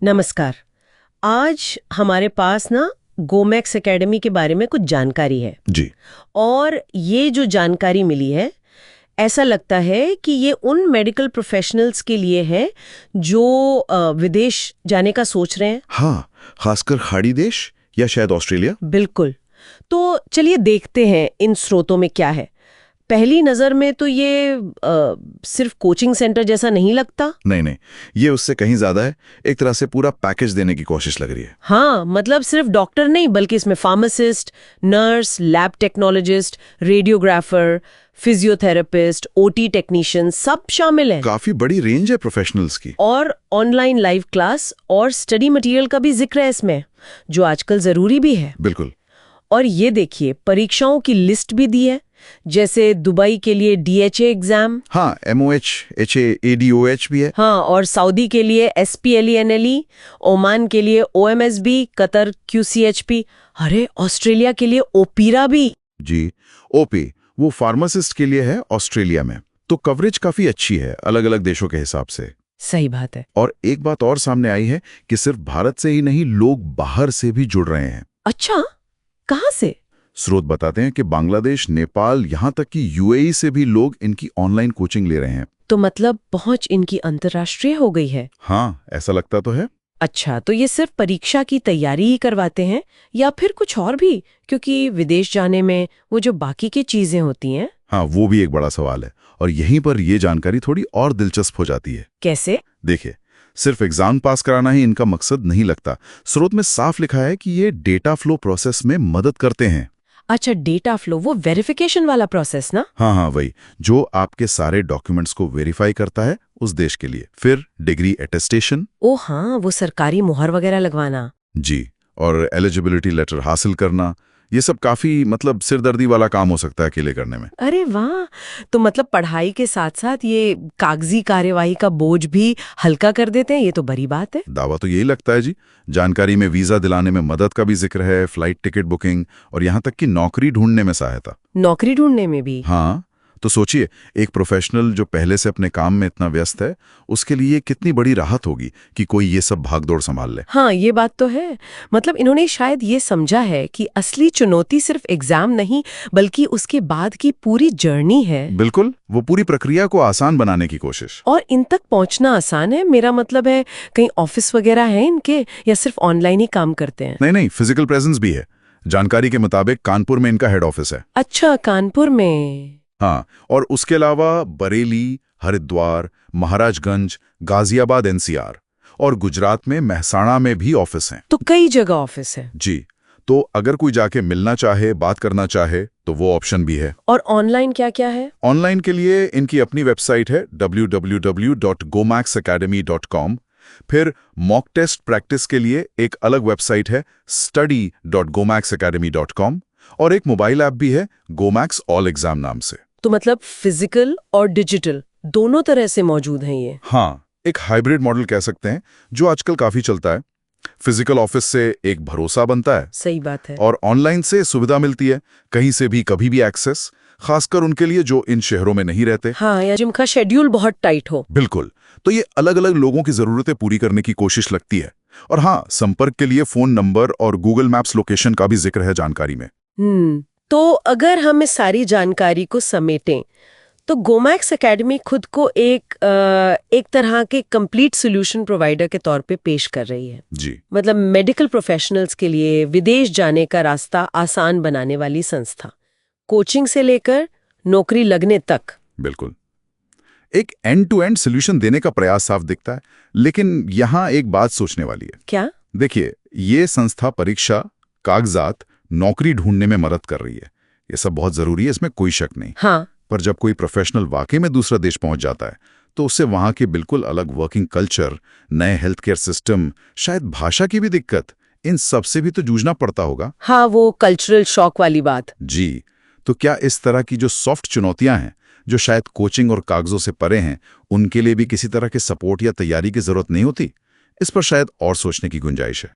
नमस्कार। आज हमारे पास ना गोमैक्स एकेडमी के बारे में कुछ जानकारी है जी। और ये जो जानकारी मिली है, ऐसा लगता है कि ये उन मेडिकल प्रोफेशनल्स के लिए है जो विदेश जाने का सोच रहे हैं। हाँ, खासकर खाड़ी देश या शायद ऑस्ट्रेलिया। बिल्कुल। तो चलिए देखते हैं इन स्रोतों में क्या है। पहली नजर में तो ये सिर्फ कोचिंग सेंटर जैसा नहीं लगता। नहीं, ये उससे कहीं ज्यादा है। एक तरह से पूरा पैकेज देने की कोशिश लग रही है। हाँ, मतलब सिर्फ डॉक्टर नहीं बल्कि इसमें pharmacist, nurse, lab technologist, radiographer, physiotherapist, OT technician सब शामिल हैं। काफी बड़ी रेंज है प्रोफेशनल्स की। और ऑनलाइन लाइव क्लास और स्टडी मटेरियल का भी जिक्र है इसमें, जो आजकल जरूरी भी है। बिल्कुल। और ये देखिए, परीक्षाओं की लिस्ट भी दी है, जैसे दुबई के लिए डीएचए एग्जाम। हाँ, MOH, HA, ADOH भी है। हाँ, और सऊदी के लिए SPLENLE, ओमान के लिए OMSB, कतर QCHP, अरे ऑस्ट्रेलिया के लिए ओपीरा भी। जी, OP वो फार्मासिस्ट के लिए है ऑस्ट्रेलिया में। तो कवरेज काफी अच्छी है अलग अलग देशों के हिसाब से। सही बात है। और एक बात और सामने आई है कि सिर्फ भारत से ही नहीं, लोग बाहर से भी जुड़ रहे हैं। अच्छा, कहाँ से? स्रोत बताते हैं कि बांग्लादेश, नेपाल, यहाँ तक कि UAE से भी लोग इनकी ऑनलाइन कोचिंग ले रहे हैं। तो मतलब पहुंच इनकी अंतर्राष्ट्रीय हो गई है। हाँ, ऐसा लगता तो है। अच्छा, तो ये सिर्फ परीक्षा की तैयारी ही करवाते हैं या फिर कुछ और भी? क्योंकि विदेश जाने में वो जो बाकी की चीजें होती हैं। हाँ, वो भी एक बड़ा सवाल है और यहीं पर ये जानकारी थोड़ी और दिलचस्प हो जाती है। कैसे? देखिए, सिर्फ एग्जाम पास कराना ही इनका मकसद नहीं लगता। स्रोत में साफ लिखा है कि ये डेटा फ्लो प्रोसेस में मदद करते हैं। अच्छा, डेटा फ्लो, वो वेरिफिकेशन वाला प्रोसेस ना? हाँ, वही जो आपके सारे डॉक्यूमेंट्स को वेरीफाई करता है उस देश के लिए। फिर डिग्री अटेस्टेशन। ओ हाँ, वो सरकारी मुहर वगैरह लगवाना। जी, और एलिजिबिलिटी लेटर हासिल करना। ये सब काफी सिरदर्दी वाला काम हो सकता है अकेले करने में। अरे वाह, तो मतलब पढ़ाई के साथ साथ ये कागजी कार्यवाही का बोझ भी हल्का कर देते हैं। ये तो बड़ी बात है। दावा तो यही लगता है जी। जानकारी में वीजा दिलाने में मदद का भी जिक्र है, फ्लाइट टिकट बुकिंग और यहाँ तक कि नौकरी ढूंढने में सहायता। नौकरी ढूंढने में भी? हाँ, तो सोचिए, एक प्रोफेशनल जो पहले से अपने काम में इतना व्यस्त है, उसके लिए कितनी बड़ी राहत होगी कि कोई ये सब भागदौड़ संभाल ले। हाँ, ये बात तो है। मतलब इन्होंने शायद ये समझा है कि असली चुनौती सिर्फ एग्जाम नहीं बल्कि उसके बाद की पूरी जर्नी है। बिल्कुल, वो पूरी प्रक्रिया को आसान बनाने की कोशिश। और इन तक पहुंचना आसान है? मेरा मतलब है, कहीं ऑफिस वगैरह है इनके या सिर्फ ऑनलाइन ही काम करते हैं? नहीं, फिजिकल प्रेजेंस भी है। जानकारी के मुताबिक कानपुर में इनका हेड ऑफिस है। अच्छा, कानपुर में। हाँ, और उसके अलावा बरेली, हरिद्वार, महाराजगंज, गाजियाबाद NCR और गुजरात में मेहसाणा में भी ऑफिस हैं। तो कई जगह ऑफिस है। जी, तो अगर कोई जाके मिलना चाहे, बात करना चाहे तो वो ऑप्शन भी है। और ऑनलाइन क्या क्या है? ऑनलाइन के लिए इनकी अपनी वेबसाइट है www.gomaxacademy.com। फिर मॉक टेस्ट प्रैक्टिस के लिए एक अलग वेबसाइट है study.gomaxacademy.com और एक मोबाइल ऐप भी है गोमैक्स ऑल एग्जाम नाम से। तो मतलब फिजिकल और डिजिटल दोनों तरह से मौजूद हैं ये? हाँ, एक हाइब्रिड मॉडल कह सकते हैं जो आजकल काफी चलता है। फिजिकल ऑफिस से एक भरोसा बनता है। सही बात है। और ऑनलाइन से सुविधा मिलती है, कहीं से भी कभी भी एक्सेस, खासकर उनके लिए जो इन शहरों में नहीं रहते। हाँ, या जिनका शेड्यूल बहुत टाइट हो। बिल्कुल, तो ये अलग अलग लोगों की जरूरतें पूरी करने की कोशिश लगती है। और हाँ, संपर्क के लिए फोन नंबर और गूगल मैप्स लोकेशन का भी जिक्र है जानकारी में। तो अगर हम इस सारी जानकारी को समेटें तो गोमैक्स एकेडमी खुद को एक तरह के कंप्लीट सॉल्यूशन प्रोवाइडर के तौर पे पेश कर रही है। जी, मतलब मेडिकल प्रोफेशनल्स के लिए विदेश जाने का रास्ता आसान बनाने वाली संस्था, कोचिंग से लेकर नौकरी लगने तक। बिल्कुल, एक एंड टू एंड सॉल्यूशन देने का प्रयास साफ दिखता है। लेकिन यहाँ एक बात सोचने वाली है। क्या? देखिए, ये संस्था परीक्षा, कागजात, नौकरी ढूंढने में मदद कर रही है। ये सब बहुत जरूरी है, इसमें कोई शक नहीं। हाँ, पर जब कोई प्रोफेशनल वाकई में दूसरा देश पहुंच जाता है तो उससे वहां के बिल्कुल अलग वर्किंग कल्चर, नए हेल्थ केयर सिस्टम, शायद भाषा की भी दिक्कत, इन सब से भी तो जूझना पड़ता होगा। हाँ, वो कल्चरल शॉक वाली बात। जी, तो क्या इस तरह की जो सॉफ्ट चुनौतियां हैं, जो शायद कोचिंग और कागजों से परे हैं, उनके लिए भी किसी तरह के सपोर्ट या तैयारी की जरूरत नहीं होती? इस पर शायद और सोचने की गुंजाइश है।